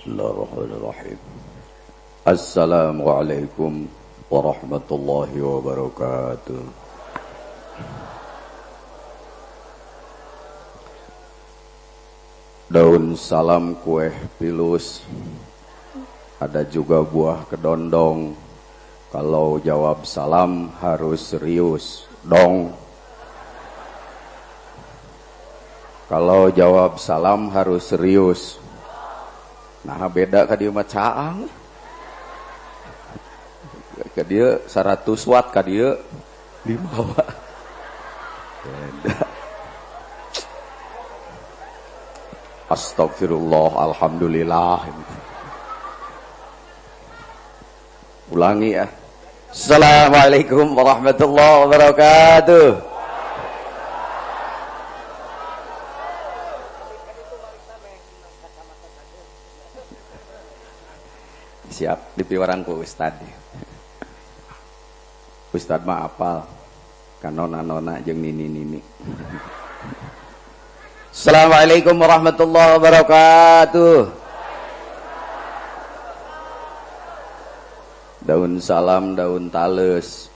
Bismillahirrahmanirrahim. Assalamualaikum warahmatullahi wabarakatuh. Daun salam kue pilus, ada juga buah kedondong. Kalau jawab salam harus serius dong. Kalau jawab salam harus serius. Nah beda ka dieu mah caang. Ka dieu 100 watt ka dieu dibawa. Beda. Astagfirullah, alhamdulillah. Ulangi ya. Assalamualaikum warahmatullahi wabarakatuh. Siap dipiwarang ku Ustad. Ustad mah apal kanona-nona jeung nini-nini. Assalamualaikum warahmatullahi wabarakatuh. Daun salam daun tales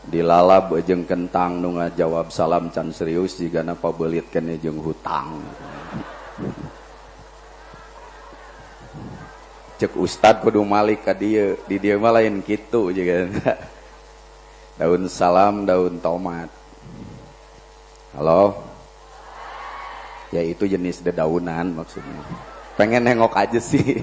dilalab jeung kentang nu ngajawab salam can serius jigana pabelit keneh jeung hutang. Cek Ustad kudu malik ka dieu, di dieu mah lain kitu juga. Daun salam, daun tomat. Halo? Ya itu jenis dedaunan maksudnya. Pengen nengok aja sih.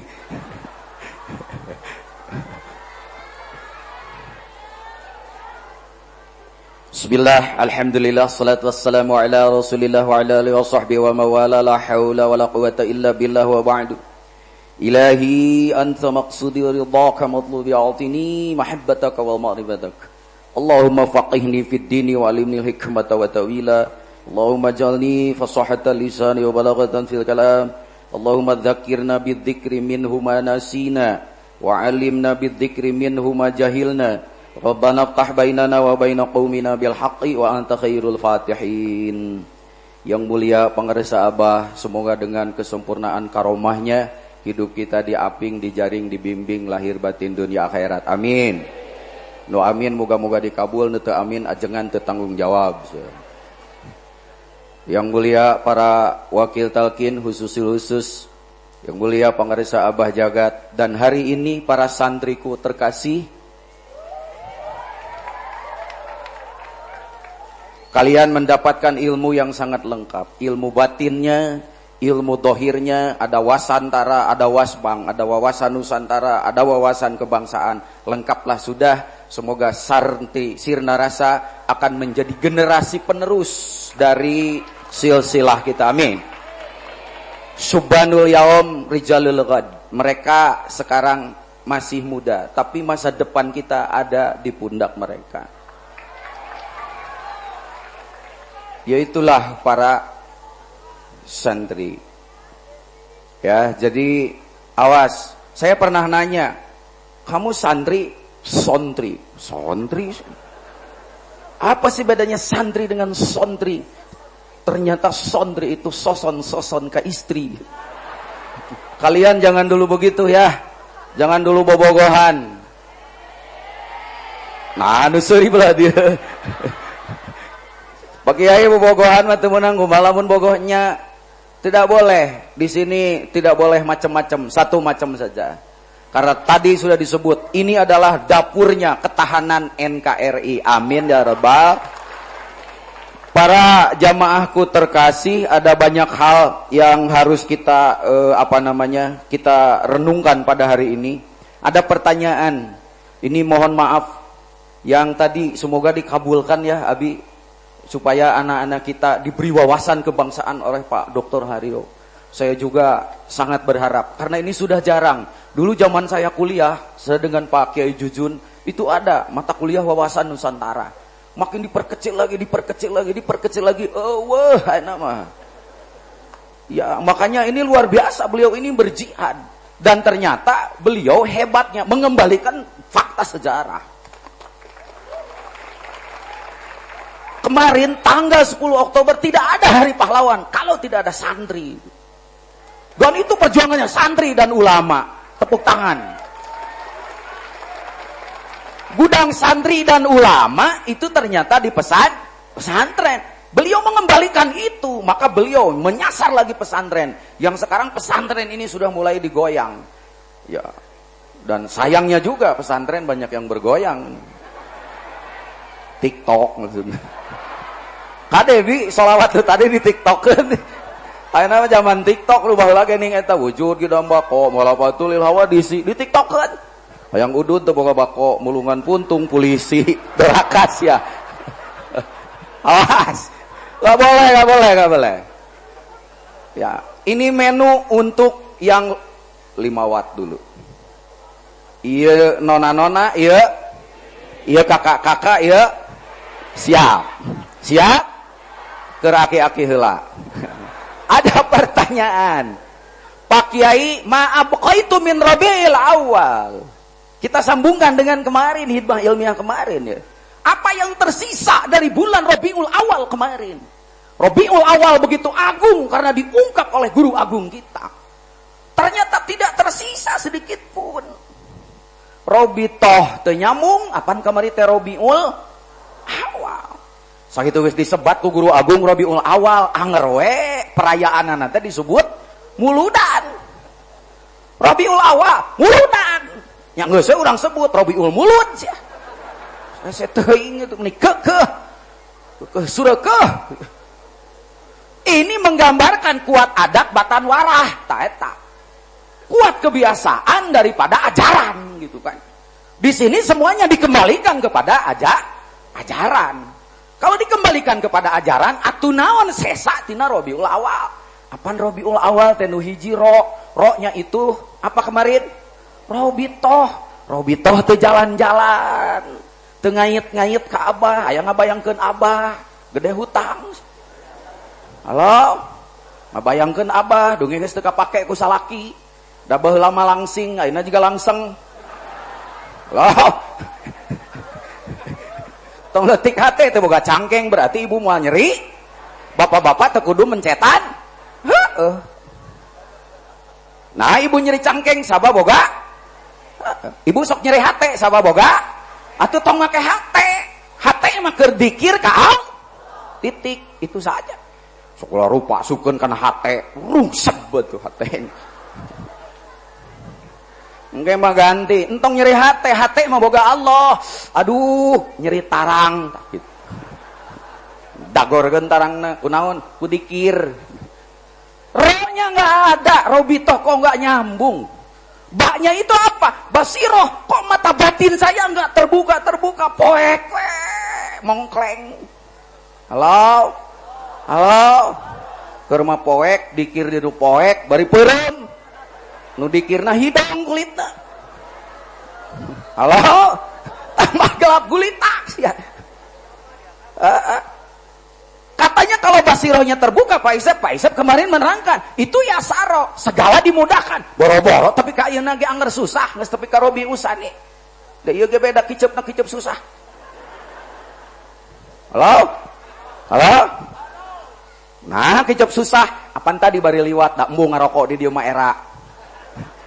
Bismillah, alhamdulillah, salatu wassalamu ala rasulillah wa ala alihi wa sahbihi wa mawala, la hawla wa la quwata illa billah wa ba'du. Ilahi anta maqsudi wa ridhaka matlubi a'tini mahabbataka wal ma'rifatak. Allahumma faqihni fid dini wa alimni hikmata wa ta'wila. Allahumma jalni fasahata lisani wa balaghatan fil kalam. Allahumma dzakirna bidzikri minhu ma nasina wa alimna bidzikri minhu ma jahilna. Rabbana iftah bainana wa baina qaumina bil haqqi wa anta khairul fatihin. Yang mulia pengarsa Abah, semoga dengan kesempurnaan karomahnya hidup kita diaping, dijaring, dibimbing lahir batin dunia akhirat. Amin. Nu amin moga-moga dikabul, nu teu amin ajengan teu tanggung jawab. Yang mulia para wakil talqin khusus, yang mulia pangarsa Abah Jagat, dan hari ini para santriku terkasih, kalian mendapatkan ilmu yang sangat lengkap, ilmu batinnya, ilmu dohirnya, ada wasantara, ada wasbang, ada wawasan nusantara, ada wawasan kebangsaan, lengkaplah sudah. Semoga santri sirna rasa akan menjadi generasi penerus dari silsilah kita. Amin. Subhanul yaum rijalul ghad. Mereka sekarang masih muda, tapi masa depan kita ada di pundak mereka. Yaitulah para santri. Ya, jadi awas. Saya pernah nanya, kamu santri, sontri, sontri. Apa sih bedanya santri dengan sontri? Ternyata sontri itu soson-soson ke istri. Kalian jangan dulu begitu ya. Jangan dulu bobogohan. Nah, nusuri belah dia. Pak Kiai bobogohan mah teu meunang kumaha lamun bogohnya. Tidak boleh. Di sini tidak boleh macam-macam, satu macam saja. Karena tadi sudah disebut, ini adalah dapurnya ketahanan NKRI. Amin ya rabbal. Para jamaahku terkasih, ada banyak hal yang harus kita kita renungkan pada hari ini. Ada pertanyaan. Ini mohon maaf yang tadi semoga dikabulkan ya Abi, supaya anak-anak kita diberi wawasan kebangsaan oleh Pak Dr. Haryo. Saya juga sangat berharap, karena ini sudah jarang. Dulu zaman saya kuliah, saya dengan Pak Kiai Jujun, itu ada mata kuliah wawasan Nusantara. Makin diperkecil lagi. Wah, enak mah. Ya, makanya ini luar biasa, beliau ini berjihad. Dan ternyata beliau hebatnya mengembalikan fakta sejarah. Kemarin tanggal 10 Oktober tidak ada hari pahlawan kalau tidak ada santri. Dan itu perjuangannya santri dan ulama. Tepuk tangan. Gudang santri dan ulama itu ternyata di pesantren. Beliau mengembalikan itu, maka beliau menyasar lagi pesantren. Yang sekarang pesantren ini sudah mulai digoyang. Ya. Dan sayangnya juga pesantren banyak yang bergoyang. TikTok maksudnya. Kadebi sholawat tadi di TikTok kan. Ayeuna zaman TikTok lu baheula geuning eta wujud gitu bako malapatul lil hawadisi di TikTok kan. Hayang udud teu boga bako mulungan puntung polisi derakas ya. Awas. Gak boleh. Ya, ini menu untuk yang 5 watt dulu. Iya nona-nona, iya kakak-kakak, iya siap ke aki-aki heula. Ada pertanyaan, Pak Kiai, ma'abqaitu min Rabiul Awal. Kita sambungkan dengan kemarin hidbah ilmiah kemarin ya. Apa yang tersisa dari bulan Rabiul Awal kemarin? Rabiul Awal begitu agung karena diungkap oleh guru agung kita. Ternyata tidak tersisa sedikit pun. Robitoh teu nyambung, apan kamari teh Rabiul Awal. Sakitu geus disebat ku guru agung Rabiul Awal, anger we perayaanana teh disebut muludan. Rabiul Awal, muludan. Nya geus we urang sebut Rabiul Mulud sia. Saya teuing itu menikah ke surakah. Ini menggambarkan kuat adat batan warah, taeta. Kuat kebiasaan daripada ajaran gitu kan. Di sini semuanya dikembalikan kepada ajaran. Kalau dikembalikan kepada ajaran, atunaon sesa tina Rabiul Awal. Apaan Rabiul Awal teh nu hiji ro-nya itu apa kemarin? Robitoh. Robitoh teh jalan-jalan. Teu ngait-ngait ka Abah, aya ngabayangkeun Abah, gede hutang. Halo. Ngabayangkeun Abah, dongeng geus teu kapake ku salaki. Da baheula mah langsing, ayeuna juga langseng. Loh. Tong leutik hate teu boga cangkeng berarti ibu moal nyeri. Bapak-bapak teu kudu mencetan. Heeh. Nah, ibu nyeri cangkeng sabab boga? Ibu sok nyeri hate sabab boga? Atuh tong make hate mah keur dikir ka Allah. Titik, itu saja. Sekolah rupa sukeun kana hate, rungsep betul hate. Engke mah ganti, entong nyeri hate mah boga Allah. Aduh, nyeri tarang gitu. Dagorkeun tarangna kunaon? Ku dikir. Rohnya enggak ada, robitoh kok enggak nyambung. Baknya itu apa? Basiroh, kok mata batin saya enggak terbuka, poek, mongkleng. Halo? Keur mah poek, dikir di poek, bari peureum. Nu dikirna hidang kulitna. Halo? Tambah gelap gulita sia. Katanya kalau basirohnya terbuka Pak Isep kemarin menerangkan itu ya saro, segala dimudahkan. Boro-boro tapi ka ayeuna ge anger susah, geus tepi ka Robi usani. Da ieu ge beda kiceupna kiceup susah. Halo? Nah, kiceup susah, apan tadi bari liwat da embung ngarokok di dieu mah era.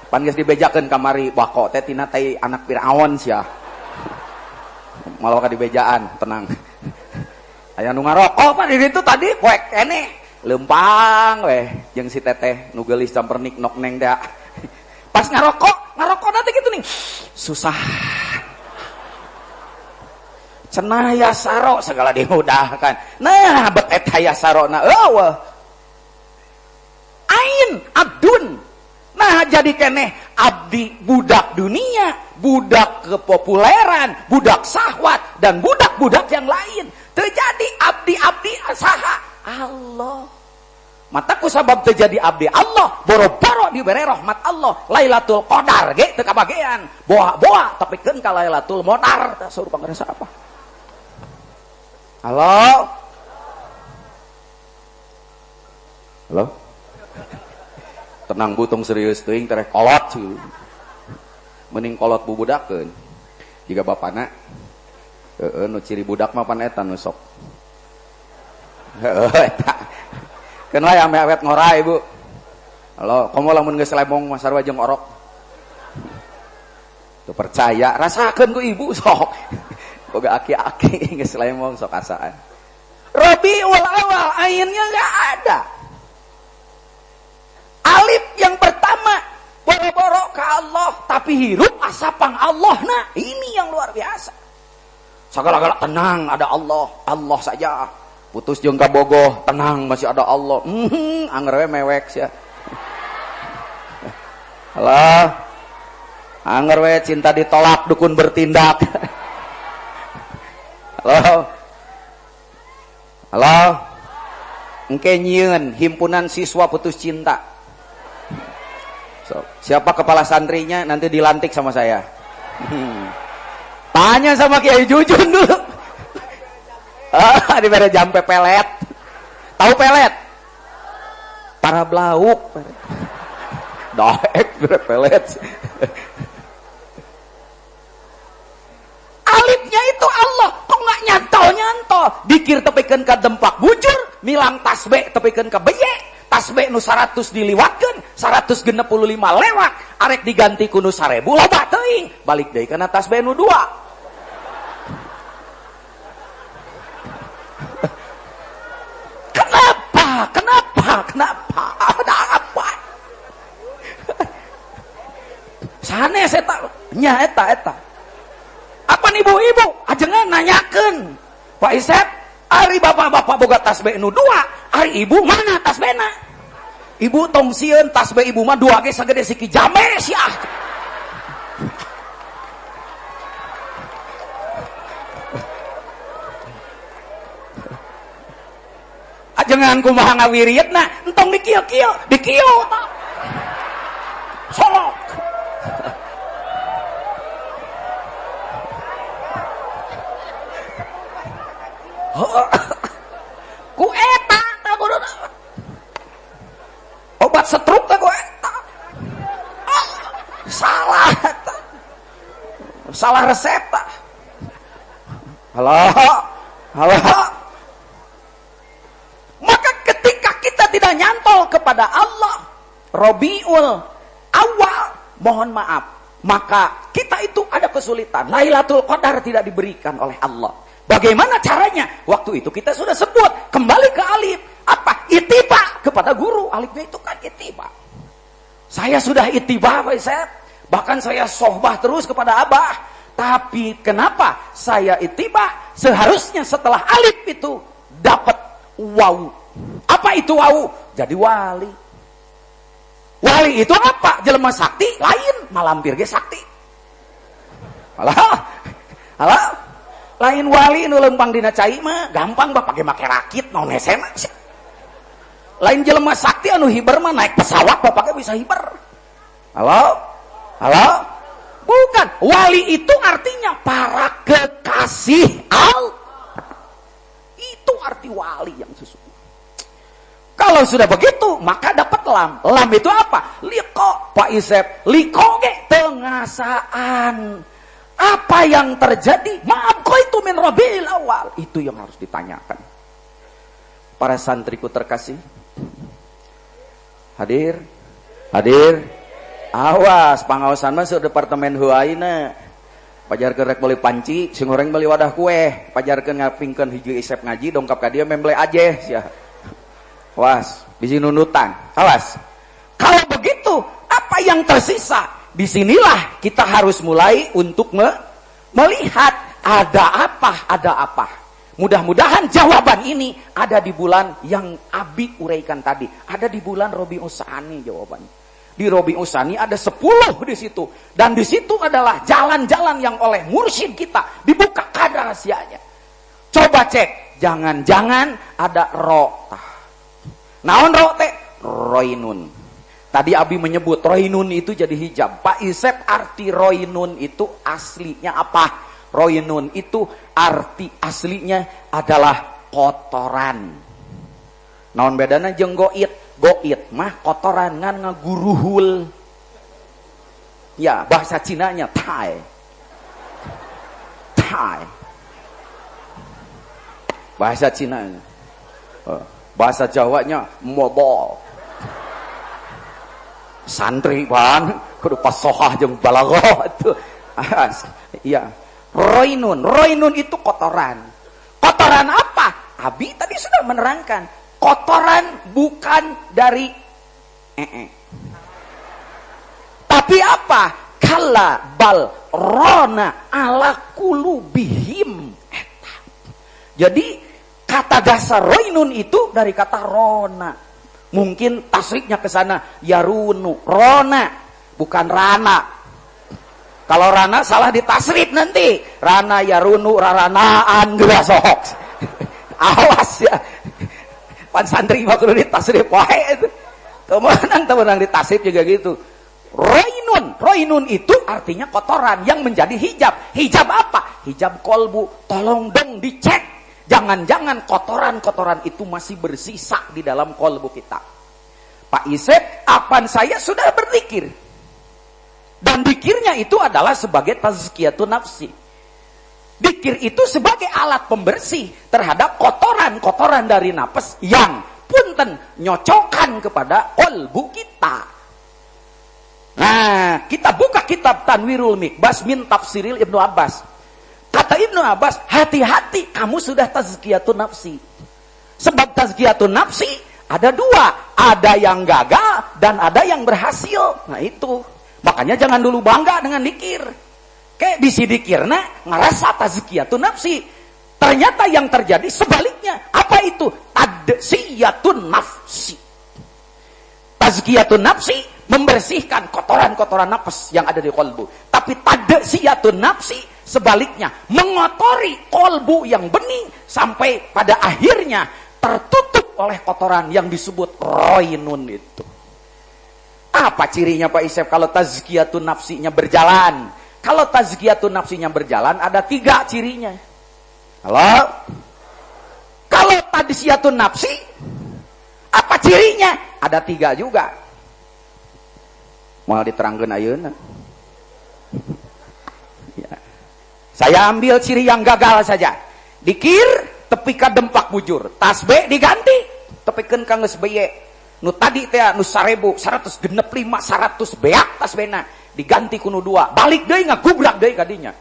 Pan geus dibejakeun kamari bako teh tina tai anak Firaun sia. Malah ka dibejaan, tenang. Aya nu ngarokok Pak di ditu tadi poek keneh lempang weh jeung si teteh nu geulis campernik nok neng da. Pas ngarokok teh kitu nih. Susah. Cenah ya saro segala dimudahkan. Nah, bet eta ya sarona eueuh. Ain abdun. Nah, jadi keneh abdi budak dunia, budak kepopuleran, budak syahwat dan budak-budak yang lain. Terjadi abdi-abdi saha Allah. Mataku sabab terjadi abdi Allah, boro-boro dibere rahmat Allah. Lailatul Qadar ge teu kabagean. Boa-boa tapi keun ka Lailatul Modar. Tah suruh pangarasa apa? Halo? Tenang butung serius teuing tereh kolot cu. Mending kolot bubudakeun. Jiga bapana nu ciri budak mah pan eta nu sok. Heueuh eta. Keun wae ame awet ngorai Bu. Halo, komo lamun geus lemong Mas Sarwa jeung orok. Tuh percaya, rasakeun ku ibu sok. Boga aki-aki geus lemong sok asaan. Rabiul Awal ainnya enggak ada. Alif yang pertama boro-boro ke Allah tapi hirup asapang Allah. Nah, ini yang luar biasa. Segala-gala tenang ada Allah, Allah saja. Putus jeung kabogoh, tenang masih ada Allah. Anger we mewek sia. Halo. Anger we cinta ditolak dukun bertindak. Halo. Halo. Engke nyieun himpunan siswa putus cinta. So, siapa kepala santrinya nanti dilantik sama saya. Tanya sama Kiai Jujun dulu. Diberi jampe pelet. Tahu pelet? Para blauk. Daek pelet. Alifnya itu Allah, kok nggak nyantol? Dikir tepikeun ka dempak bujur, milang tasbih tepikeun ka beye, tasbih nu 100 diliwatkeun, 165 lewat, arek diganti ku nu 1000 loba teuing, balik deui kana tasbih nu 2. Kenapa? Ada apa? Sanes eta nya eta. Apa nih ibu-ibu? Ajengan nanyakeun. Pak Isep, ari bapak-bapak boga tasbih nu 2, ari ibu mana tasbihna? Ibu tong sieun tasbih ibu mah 2 ge sagede siki jame sia. Ajengan kumaha ngawirietna, entong di kieu ta. Solok. Ku eta ta kudu obat stroke ta ku eta. Salah ta. Salah resep ta. Halo. Maka ketika kita tidak nyantol kepada Allah, Rabiul Awal, mohon maaf, maka kita itu ada kesulitan. Lailatul Qadar tidak diberikan oleh Allah. Bagaimana caranya? Waktu itu kita sudah sebut, kembali ke alif. Apa? Itiba kepada guru. Alifnya itu kan itiba. Saya sudah itiba, Pak Isep. Bahkan saya sohbah terus kepada Abah. Tapi kenapa saya itiba? Seharusnya setelah alif itu dapat wawu. Apa itu wawu? Jadi wali. Wali itu apa? Jelema sakti lain, malampir ge sakti. Alah. Lain wali nu lempang dina cai mah gampang bah pake make rakit naon hesena. Lain jelema sakti anu hiber mah naik pesawat bah pake bisa hiber. Halo? Bukan. Wali itu artinya para kekasih Allah. Itu arti wali yang sesungguhnya. Kalau sudah begitu, maka dapat lam. Lam itu apa? Liko, Pak Isep. Liko ge tengasaan. Apa yang terjadi? Maaf, kok itu min Rabiul Awal. Itu yang harus ditanyakan. Para santriku terkasih. Hadir. Awas, pangaosan masuk departemen huaina. Pajarkeun rek beli panci, sing goreng beli wadah kue. Pajarkeun ngapingkeun hiji Isep ngaji, dongkap ka dieu memble aje sia. Awas, bisi nunutan. Awas. Kalau begitu, apa yang tersisa? Disinilah kita harus mulai untuk melihat ada apa. Mudah-mudahan jawaban ini ada di bulan yang Abi uraikan tadi. Ada di bulan Rabiul Tsani jawabannya. Di Rabiul Tsani ada 10 di situ. Dan di situ adalah jalan-jalan yang oleh mursyid kita dibukakan rahasianya. Coba cek, jangan-jangan ada ro. Naon ro teh? Roinun. Tadi Abi menyebut roinun itu jadi hijab. Pak Isep arti roinun itu aslinya apa? Roinun itu arti aslinya adalah kotoran. Naon bedana jeung goit? Goit mah kotoran ngan ngaguruhul. Ya, bahasa Cinanya tai. Bahasa Cinanya. Bahasa Jawanya modal. santri bang kudu pasohah jeung balaghah tuh. Iya. Roinun itu kotoran. Kotoran apa? Abi tadi sudah menerangkan. Kotoran bukan dari tapi apa? Kala bal rona ala kulubihim. Jadi kata dasar roinun itu dari kata rona. Mungkin tasrifnya ke sana yarunu, rona, bukan rana. Kalau rana salah ditasrif nanti. Rana yarunu raranaan geus sok. Awas ya. Pan santri mah kudu ditasrif wae itu. Temenang ditasrif juga gitu. Roinun itu artinya kotoran yang menjadi hijab. Hijab apa? Hijab kolbu. Tolong dong dicek. Jangan-jangan kotoran-kotoran itu masih bersisa di dalam kolbu kita. Pak Isep, apan saya sudah berzikir. Dan dikirnya itu adalah sebagai tazkiyatun nafsi. Dikir itu sebagai alat pembersih terhadap kotoran-kotoran dari nafas yang punten nyocokan kepada kolbu kita. Nah, kita buka kitab Tanwirul Mikbas min Tafsiril Ibnu Abbas. Kata Ibnu Abbas, hati-hati kamu sudah tazkiyatun nafsi. Sebab tazkiyatun nafsi ada dua, ada yang gagal dan ada yang berhasil. Nah itu, makanya jangan dulu bangga dengan dikir. Kayak bisi dikirna ngerasa tazkiyatun nafsi. Ternyata yang terjadi sebaliknya. Apa itu? Tadzkiyatun nafsi. Tazkiyatun nafsi membersihkan kotoran-kotoran nafas yang ada di kolbu. Tapi tadzkiyatun nafsi sebaliknya mengotori kolbu yang bening sampai pada akhirnya tertutup oleh kotoran yang disebut roinun itu. Apa cirinya Pak Isep kalau tazkiyatun nafsinya berjalan? Kalau tazkiyatun nafsinya berjalan ada 3 cirinya. Halo? Kalau tazkiyatun nafsi apa cirinya? Ada 3 juga. Mau diterangkan ayeuna. Ya. Saya ambil ciri yang gagal saja. Dikir tepika dempak bujur. Tasbih diganti tepikeun ka geus beye. Nu tadi teh nu 1165 100 beak tasbihna diganti ku nu 2. Balik deui ngagubrak deui ka dinya.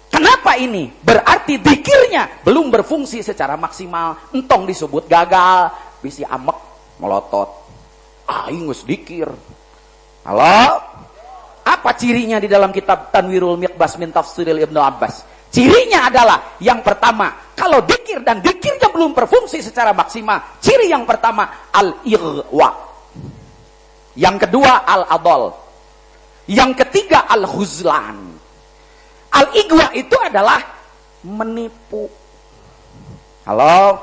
Kenapa ini? Berarti dikirnya belum berfungsi secara maksimal. Entong disebut gagal, bisi amek melotot. Aing geus dikir. Halo? Apa cirinya di dalam kitab Tanwirul Mikbas min Tafsiril Ibnu Abbas? Cirinya adalah yang pertama, kalau dikir dan dikirnya belum berfungsi secara maksimal, ciri yang pertama al-ighwa. Yang kedua al-adol. Yang ketiga al-huzlan. Al-ighwa itu adalah menipu. Halo?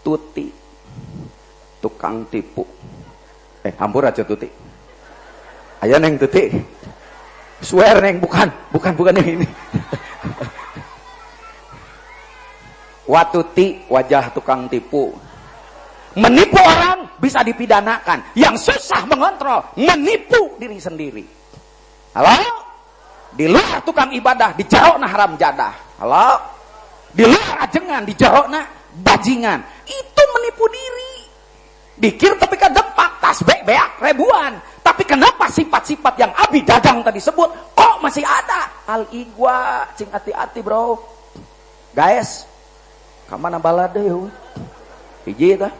Tuti. Tukang tipu. Hampur aja tuti. Ayo neng tuti. Swear neng, bukan yang ini. Watuti, wajah tukang tipu. Menipu orang bisa dipidanakan. Yang susah mengontrol, menipu diri sendiri. Halo? Di luar tukang ibadah, di jarokna haram jadah. Halo? Di luar ajengan, di jarokna bajingan. Itu menipu diri. Dikir tapi kadempak, tasbih beak ribuan. Tapi kenapa sifat-sifat yang Abi Dadang tadi sebut kok masih ada? Al-igwa, cing hati-hati bro. Guys, kamana balade yuk? Hiji tah.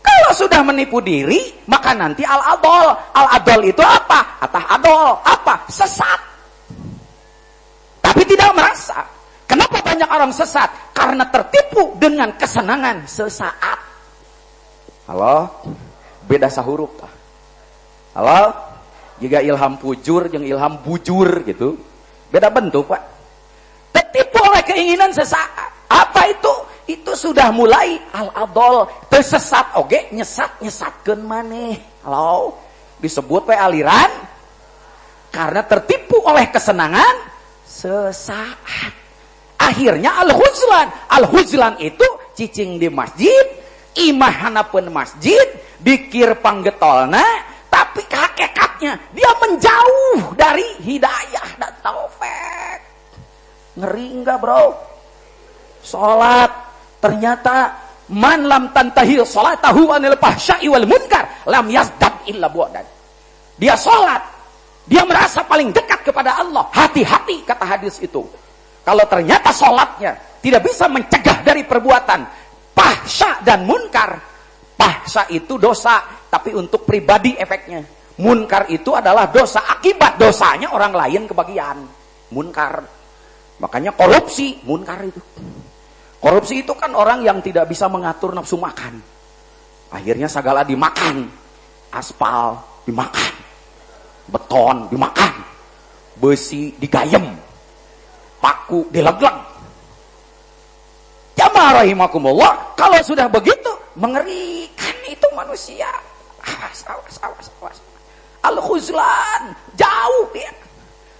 Kalau sudah menipu diri, maka nanti al-adol. Al-adol itu apa? Atah adol, apa? Sesat. Tapi tidak merasa. Kenapa banyak orang sesat? Karena tertipu dengan kesenangan sesaat. Halo? Beda sahuruf tah. Halo? Jika ilham pujur jeung ilham bujur gitu. Beda bentuk, Pak. Tertipu oleh keinginan sesaat. Apa itu? Itu sudah mulai al-adol, tersesat oge, nyesat-nyesatkeun maneh. Halo? Disebut we aliran karena tertipu oleh kesenangan sesaat. Akhirnya al-huzlan. Al-huzlan itu cicing di masjid, imahanapeun masjid, dikir panggetolna, tapi hakikatnya dia menjauh dari hidayah dan taufik. Ngeri enggak bro? Salat ternyata man lam tantahil salatahu anil fahsya'i wal munkar lam yazdad illa bu'dan. Dia sholat, dia merasa paling dekat kepada Allah. Hati-hati kata hadis itu. Kalau ternyata sholatnya tidak bisa mencegah dari perbuatan fahsya dan munkar. Fahsya itu dosa, tapi untuk pribadi efeknya. Munkar itu adalah dosa, akibat dosanya orang lain kebagian. Munkar. Makanya korupsi, munkar itu. Korupsi itu kan orang yang tidak bisa mengatur nafsu makan. Akhirnya segala dimakan. Aspal dimakan. Beton dimakan. Besi digayem. Paku dilegleg. Jamaah rahimakumullah, kalau sudah begitu, mengerikan itu manusia. Awas. Al-khuzlan, jauh dia.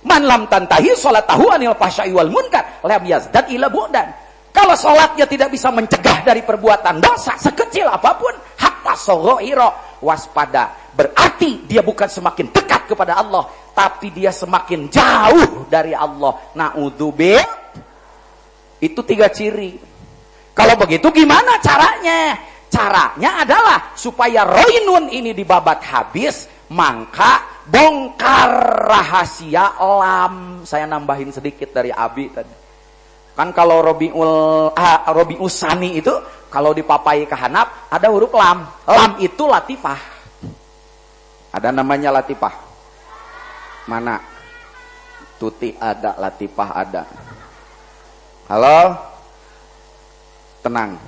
Man lam tantahi sholatahu anil fahsya'i wal munkar, lam yazdad ila bu'dan. Kalau sholatnya tidak bisa mencegah dari perbuatan dosa sekecil apapun, hatta soghoiro, waspada. Berarti dia bukan semakin dekat kepada Allah, tapi dia semakin jauh dari Allah. Na'udzubillah. Itu 3 ciri. Kalau begitu gimana caranya? Caranya adalah supaya roinun ini dibabat habis, maka bongkar rahasia lam. Saya nambahin sedikit dari Abi tadi. Kan kalau Robi'us Sani itu kalau dipapai ke Hanaf ada huruf lam. Lam itu latifah. Ada namanya latifah. Mana? Tuti ada, latifah ada. Halo? Tenang.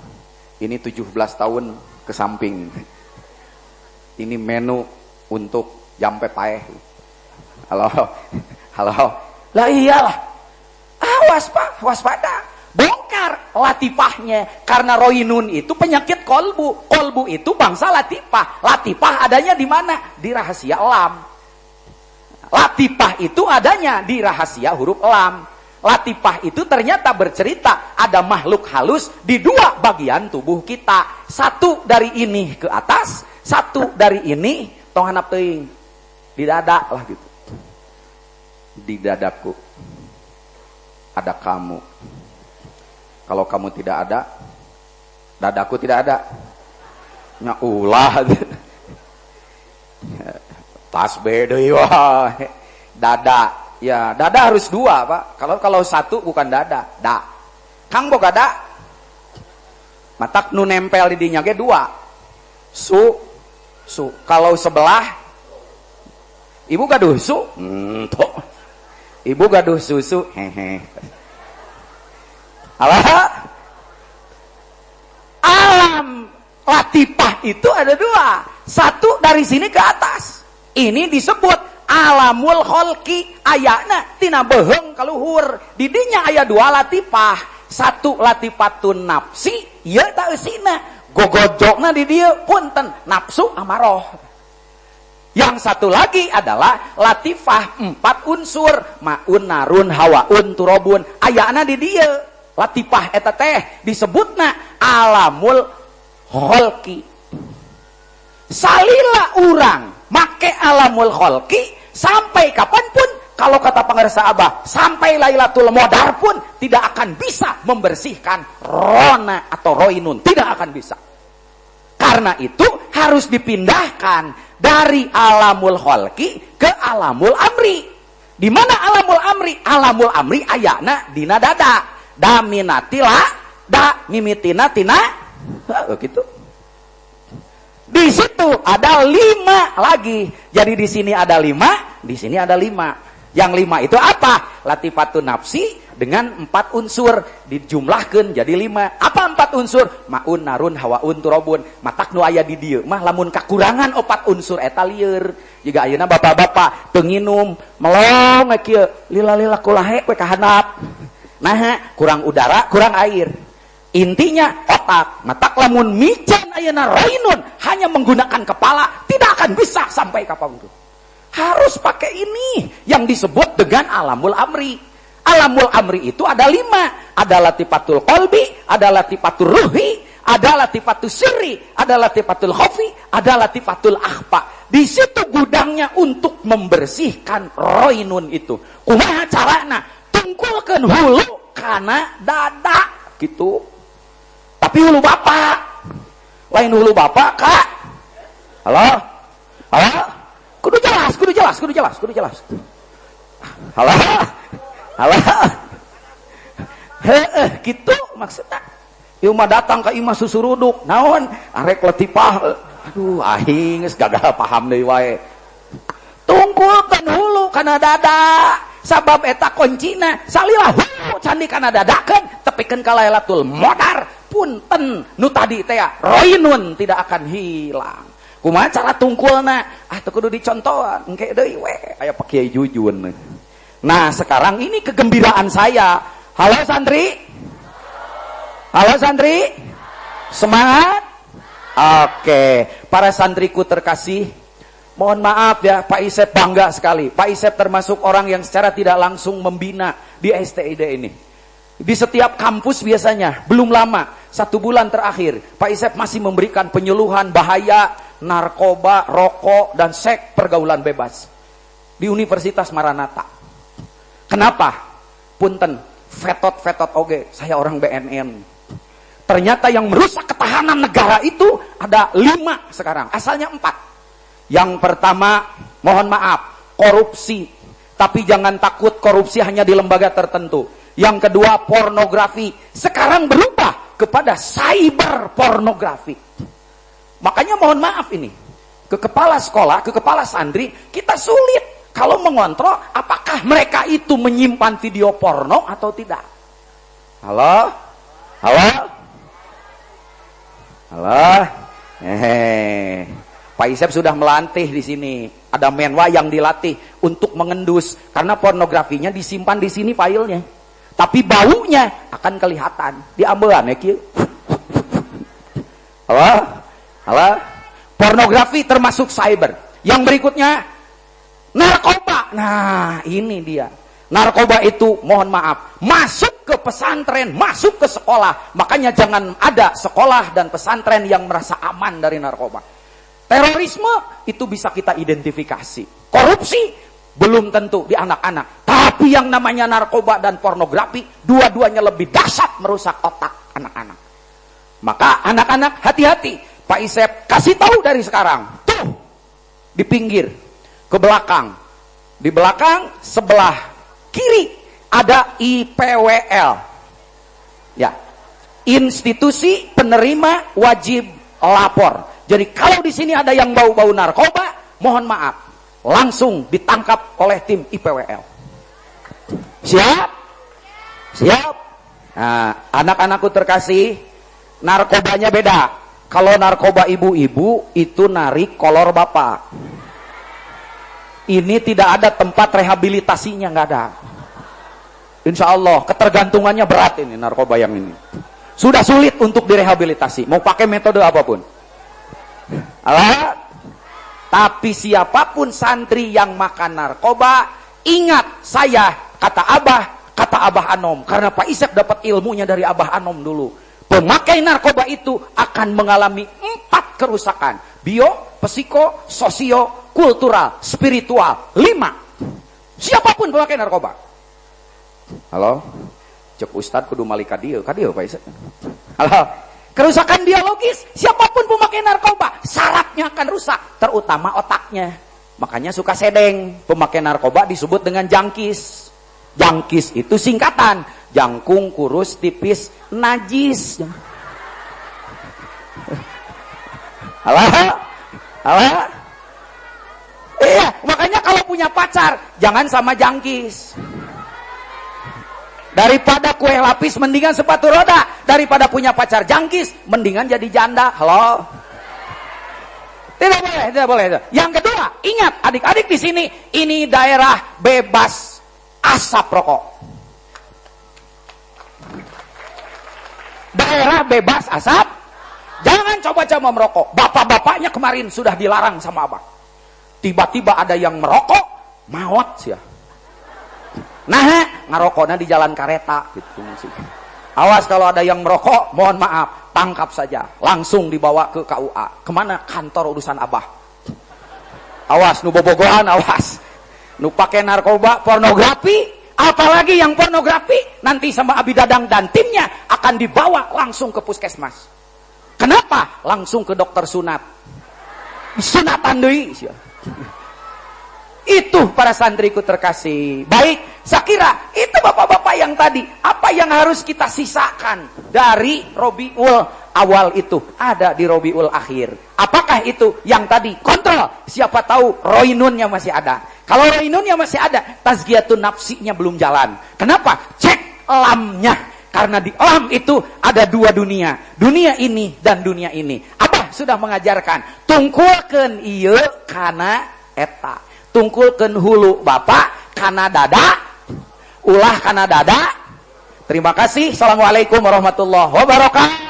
Ini 17 tahun ke samping. Ini menu untuk jampe paeh. Halo? Lah iyalah. Awas Pak, waspada. Bongkar latifahnya. Karena roinun itu penyakit kolbu. Kolbu itu bangsa latifah. Latifah adanya di mana? Di rahasia lam. Latifah itu adanya di rahasia huruf lam. Latifah itu ternyata bercerita ada makhluk halus di 2 bagian tubuh kita. Satu dari ini ke atas, satu dari ini tong hanap teuing. Di dada lah gitu. Di dadaku ada kamu. Kalau kamu tidak ada, dadaku tidak ada. Nya ulah. Tasbih deui wah. Dada. Ya, dada harus 2, Pak. Kalau 1 bukan dada. Da. Kang boga da. Matak nu nempel di dinya ge 2. Su. Kalau sebelah ibu gaduh su. Tuh. Ibu gaduh susu. Hehe. Alam latifah itu ada 2. Satu dari sini ke atas. Ini disebut alamul kholqi, ayana tina beheung kaluhur. Di dinya aya 2 latifah. Satu latifatun nafsi, ieu ta eusina. Gogojokna di dieu punten nafsu amaroh. Yang satu lagi adalah latifah 4 unsur, maun, narun, hawaun, turobun. Ayana di dieu. Latifah eta teh disebutna alamul kholqi. Salila urang make alamul kholqi sampai kapanpun, kalau kata pangarsa Abah, sampai Lailatul Modar pun tidak akan bisa membersihkan rona atau roinun, tidak akan bisa. Karena itu harus dipindahkan dari alamul kholqi ke alamul amri. Di mana alamul amri? Alamul amri ayana dina dada. Daminatila, da mimitina tina, gitu. Di situ ada 5 lagi. Jadi di sini ada 5, di sini ada 5. Yang 5 itu apa? Latifatun nafsi dengan 4 unsur dijumlahkeun jadi 5. Apa 4 unsur? Maun, narun, hawaun, turobun. Matak nu aya di dieu mah lamun kakurangan 4 unsur eta lieur. Jiga ayeuna bapak-bapak teu nginum, melong kieu, lila-lila kulahe we ka handap. Nah, kurang udara, kurang air. Intinya otak. Matak lamun mican ayeuna roinun hanya menggunakan kepala tidak akan bisa sampai kapanpun. Harus pakai ini yang disebut dengan alamul amri. Alamul amri itu ada 5. Ada latifatul qalbi, ada latifatul ruhi, ada latifatul sirri, ada latifatul khafi, ada latifatul akhfa. Di situ gudangnya untuk membersihkan roinun itu. Kumaha carana? Tungkulkeun hulu kana dada gitu. Tapi hulu bapak. Lain hulu bapak, Kak. Halo? kudu jelas. Halah. Gitu maksudnya. Ieu mah datang ka imah susuruduk, naon? Arek letipah. Aduh, aing geus gagal paham deui wae. Tungkulkeun hulu kana dada. Sabab eta kuncina salilah hulu candi kana dadakeun, tepikeun ka Lailatul Modar. Punten nu tadi teh roinun tidak akan hilang. Kumaha cara tungkulna? Teu kudu dicontohan, engke deui we. Aya Pak Kiai Jujun. Nah, sekarang ini kegembiraan saya. Halo santri? Halo santri? Semangat? Oke, para santriku terkasih, mohon maaf ya, Pak Isep bangga sekali. Pak Isep termasuk orang yang secara tidak langsung membina di STID ini. Di setiap kampus biasanya, belum lama, 1 bulan terakhir, Pak Isep masih memberikan penyuluhan bahaya narkoba, rokok, dan seks pergaulan bebas di Universitas Maranatha. Kenapa? Punten, vetot oge, saya orang BNN. Ternyata yang merusak ketahanan negara itu ada 5 sekarang, asalnya 4. Yang pertama, mohon maaf, korupsi. Tapi jangan takut, korupsi hanya di lembaga tertentu. Yang kedua, pornografi. Sekarang berubah kepada cyber pornografi. Makanya mohon maaf ini, ke kepala sekolah, ke kepala santri, kita sulit kalau mengontrol apakah mereka itu menyimpan video porno atau tidak. Halo? Pak Isep sudah melatih di sini. Ada menwa yang dilatih untuk mengendus karena pornografinya disimpan di sini filenya. Tapi baunya akan kelihatan. Diambelan ya kieu. Halo? Pornografi termasuk cyber. Yang berikutnya narkoba. Nah, ini dia. Narkoba itu, mohon maaf, masuk ke pesantren, masuk ke sekolah. Makanya jangan ada sekolah dan pesantren yang merasa aman dari narkoba. Terorisme itu bisa kita identifikasi. Korupsi belum tentu di anak-anak. Tapi yang namanya narkoba dan pornografi, dua-duanya lebih dahsyat merusak otak anak-anak. Maka anak-anak hati-hati. Pak Isep kasih tahu dari sekarang. Tuh, di pinggir, ke belakang. Di belakang sebelah kiri ada IPWL, ya, institusi penerima wajib lapor. Jadi kalau di sini ada yang bau-bau narkoba, mohon maaf, langsung ditangkap oleh tim IPWL. Siap? Nah, anak-anakku terkasih, narkobanya beda. Kalau narkoba ibu-ibu itu narik kolor bapak. Ini tidak ada tempat rehabilitasinya, nggak ada. Insya Allah ketergantungannya berat ini narkoba yang ini. Sudah sulit untuk direhabilitasi. Mau pakai metode apapun. Tapi siapapun santri yang makan narkoba, ingat saya kata Abah Anom. Karena Pak Isep dapat ilmunya dari Abah Anom dulu. Pemakai narkoba itu akan mengalami 4 kerusakan. Bio, psiko, sosio, kultural, spiritual. 5. Siapapun pemakai narkoba. Halo? Cek Ustad kudu malik ka dieu Pak Isep. Halo? Kerusakan biologis, siapapun pemakai narkoba, sarafnya akan rusak, terutama otaknya. Makanya suka sedeng. Pemakai narkoba disebut dengan jangkis. Jangkis itu singkatan, jangkung, kurus, tipis, najis. Halo? Iya, makanya kalau punya pacar jangan sama jangkis. Daripada kue lapis mendingan sepatu roda. Daripada punya pacar jangkis mendingan jadi janda. Halo? Tidak boleh. Yang kedua, ingat adik-adik di sini, ini daerah bebas asap rokok. Daerah bebas asap. Jangan coba-coba merokok. Bapak-bapaknya kemarin sudah dilarang sama Abah. Tiba-tiba ada yang merokok, maut sih ya. Nah, ngarokoknya di jalan kereta gitu sih. Awas kalau ada yang merokok, mohon maaf, tangkap saja, langsung dibawa ke KUA. Kemana? Kantor urusan Abah. Awas, nu bobogohan, awas. Nu pakai narkoba, pornografi, apalagi yang pornografi, nanti sama Abi Dadang dan timnya akan dibawa langsung ke puskesmas. Kenapa? Langsung ke dokter sunat. Sunatan deui. Itu para santriku terkasih. Baik, saya kira itu bapak-bapak yang tadi. Apa yang harus kita sisakan dari Robiul Awal itu ada di Robiul Akhir. Apakah itu yang tadi? Kontrol. Siapa tahu roinunnya masih ada. Kalau roinunnya masih ada, tazkiyatun nafsinya belum jalan. Kenapa? Cek lamnya. Karena di alam itu ada dua dunia. Dunia ini dan dunia ini. Abah sudah mengajarkan. Tungkulkeun ieu kana eta. Tungkulkeun hulu bapak kana dada. Ulah kana dada. Terima kasih. Assalamualaikum warahmatullahi wabarakatuh.